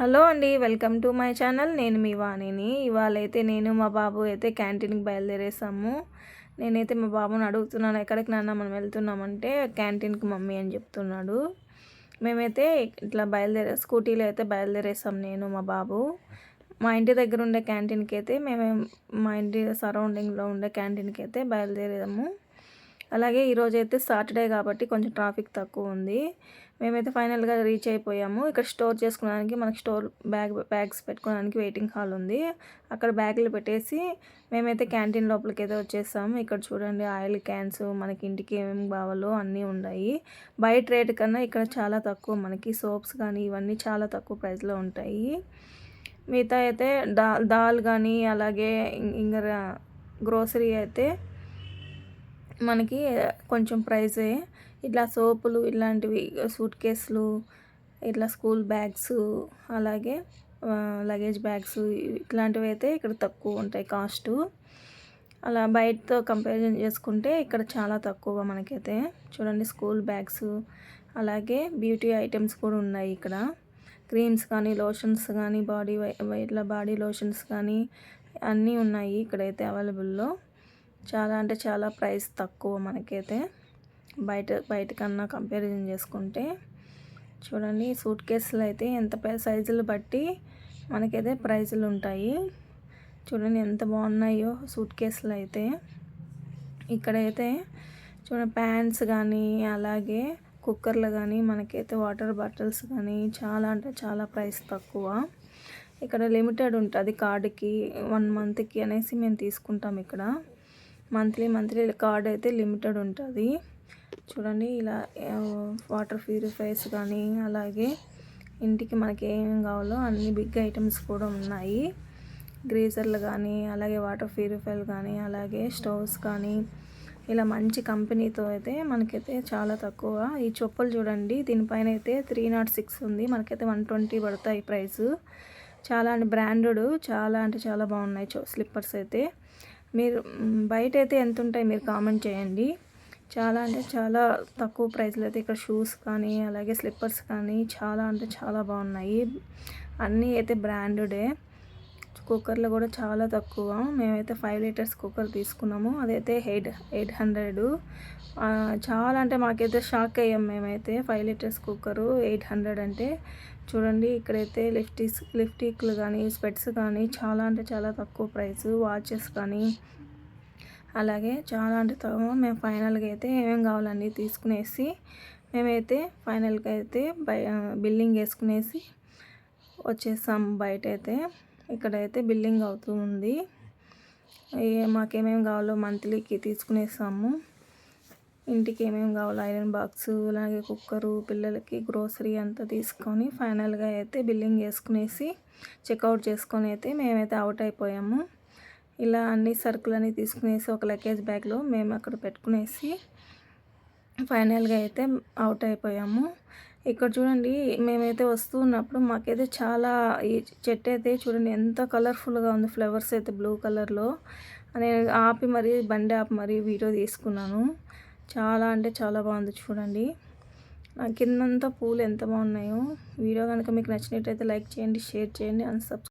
Hello అండి, welcome to my channel. నేను మీ వాణిని. ఇవాళైతే నేను మా బాబు అయితే క్యాంటీన్కి బయలుదేరేసాము. నేనైతే మా బాబుని అడుగుతున్నాను, ఎక్కడికి నాన్న మనం వెళ్తున్నామంటే క్యాంటీన్కి మమ్మీ అని చెప్తున్నాడు. మేమైతే ఇట్లా స్కూటీలో అయితే బయలుదేరేసాం, నేను మా బాబు. మా ఇంటి దగ్గర ఉండే క్యాంటీన్కి అయితే మా ఇంటి సరౌండింగ్లో ఉండే క్యాంటీన్కి అయితే బయలుదేరాము. అలాగే ఈరోజైతే సాటర్డే కాబట్టి కొంచెం ట్రాఫిక్ తక్కువ ఉంది. మేమైతే ఫైనల్గా రీచ్ అయిపోయాము. ఇక్కడ స్టోర్ చేసుకోవడానికి మనకి బ్యాగ్స్ పెట్టుకోవడానికి వెయిటింగ్ హాల్ ఉంది. అక్కడ బ్యాగులు పెట్టేసి మేమైతే క్యాంటీన్ లోపలికి అయితే వచ్చేసాము. ఇక్కడ చూడండి, ఆయిల్ క్యాన్స్, మనకి ఇంటికి ఏమేమి కావాలో అన్నీ ఉన్నాయి. బయట రేట్ కన్నా ఇక్కడ చాలా తక్కువ. మనకి సోప్స్ కానీ ఇవన్నీ చాలా తక్కువ ప్రైస్లో ఉంటాయి. మిగతా అయితే దాల్ కానీ అలాగే ఇంకా గ్రోసరీ అయితే మనకి కొంచెం ప్రైజే. ఇట్లా సోపులు ఇలాంటివి, సూట్ కేసులు, ఇట్లా స్కూల్ బ్యాగ్స్, అలాగే లగేజ్ బ్యాగ్స్ ఇట్లాంటివి అయితే ఇక్కడ తక్కువ ఉంటాయి కాస్ట్. అలా బయటతో కంపారిజన్ చేసుకుంటే ఇక్కడ చాలా తక్కువ మనకైతే. చూడండి, స్కూల్ బ్యాగ్స్ అలాగే బ్యూటీ ఐటమ్స్ కూడా ఉన్నాయి ఇక్కడ. క్రీమ్స్ కానీ, లోషన్స్ కానీ, ఇట్లా బాడీ లోషన్స్ కానీ అన్నీ ఉన్నాయి ఇక్కడైతే అవైలబుల్లో. చాలా అంటే చాలా ప్రైస్ తక్కువ మనకైతే బయట కన్నా కంపారిజన్ చేసుకుంటే. చూడండి, సూట్ కేసులు అయితే ఎంత సైజులు బట్టి మనకైతే ప్రైజులు ఉంటాయి. చూడండి ఎంత బాగున్నాయో సూట్ కేసులు అయితే. ఇక్కడైతే చూడండి, ప్యాంట్స్ కానీ అలాగే కుక్కర్లు కానీ, మనకైతే వాటర్ బాటిల్స్ కానీ చాలా అంటే చాలా ప్రైస్ తక్కువ. ఇక్కడ లిమిటెడ్ ఉంటుంది కార్డుకి, 1 మంత్కి అనేసి మేము తీసుకుంటాం. ఇక్కడ మంత్లీ కార్డ్ అయితే లిమిటెడ్ ఉంటుంది. చూడండి, ఇలా వాటర్ ప్యూరిఫైర్స్ కానీ అలాగే ఇంటికి మనకి ఏమేమి కావాలో అన్ని బిగ్ ఐటమ్స్ కూడా ఉన్నాయి. గ్రీజర్లు కానీ అలాగే వాటర్ ప్యూరిఫైర్లు కానీ అలాగే స్టవ్స్ కానీ ఇలా మంచి కంపెనీతో అయితే మనకైతే చాలా తక్కువ. ఈ చెప్పులు చూడండి, దీనిపైన అయితే 306 ఉంది. మనకైతే 120 పడతాయి ప్రైస్. చాలా అంటే బ్రాండెడ్, చాలా అంటే చాలా బాగున్నాయి స్లిప్పర్స్ అయితే. మీరు బయట అయితే ఎంత ఉంటాయి మీరు కామెంట్ చేయండి. చాలా అంటే చాలా తక్కువ ప్రైస్లో అయితే ఇక్కడ షూస్ కానీ అలాగే స్లిప్పర్స్ కానీ చాలా అంటే చాలా బాగున్నాయి. అన్నీ అయితే బ్రాండెడే. కుక్కర్లు కూడా చాలా తక్కువ. మేమైతే 5 లీటర్స్ కుక్కర్ తీసుకున్నాము. అదైతే 800. చాలా అంటే మాకైతే షాక్ అయ్యాం మేమైతే. 5 లీటర్స్ కుక్కరు 800 అంటే. చూడండి, ఇక్కడైతే లిప్స్టిక్లు కానీ, స్పెట్స్ కానీ చాలా అంటే చాలా తక్కువ ప్రైస్. వాచెస్ కానీ అలాగే చాలా అంటే తక్కువ. మేము ఫైనల్గా అయితే ఏమేమి కావాలన్నీ తీసుకునేసి మేమైతే ఫైనల్గా అయితే బిల్లింగ్ వేసుకునేసి వచ్చేసాము బయట అయితే. ఇక్కడైతే బిల్లింగ్ అవుతూ ఉంది. మాకేమేమి కావాలో మంత్లీకి తీసుకునేసాము. ఇంటికి ఏమేమి కావాలో ఐరన్ బాక్స్ అలాగే కుక్కరు, పిల్లలకి గ్రోసరీ అంతా తీసుకొని ఫైనల్గా అయితే బిల్లింగ్ వేసుకునేసి చెక్అవుట్ చేసుకొని అయితే మేమైతే అవుట్ అయిపోయాము. ఇలా అన్ని సరుకులని తీసుకునేసి ఒక లగేజ్ బ్యాగ్లో మేము అక్కడ పెట్టుకునేసి ఫైనల్గా అయితే అవుట్ అయిపోయాము. ఇక్కడ చూడండి, మేమైతే వస్తున్నప్పుడు మాకైతే చాలా ఈ చెట్టు అయితే చూడండి ఎంత కలర్ఫుల్గా ఉంది. ఫ్లవర్స్ అయితే బ్లూ కలర్లో. నేను బండి ఆపి మరీ వీడియో తీసుకున్నాను. చాలా అంటే చాలా బాగుంది చూడండి. కిందంతా పూలు ఎంత బాగున్నాయో. వీడియో కనుక మీకు నచ్చినట్టయితే లైక్ చేయండి, షేర్ చేయండి అండ్ సబ్స్క్రైబ్.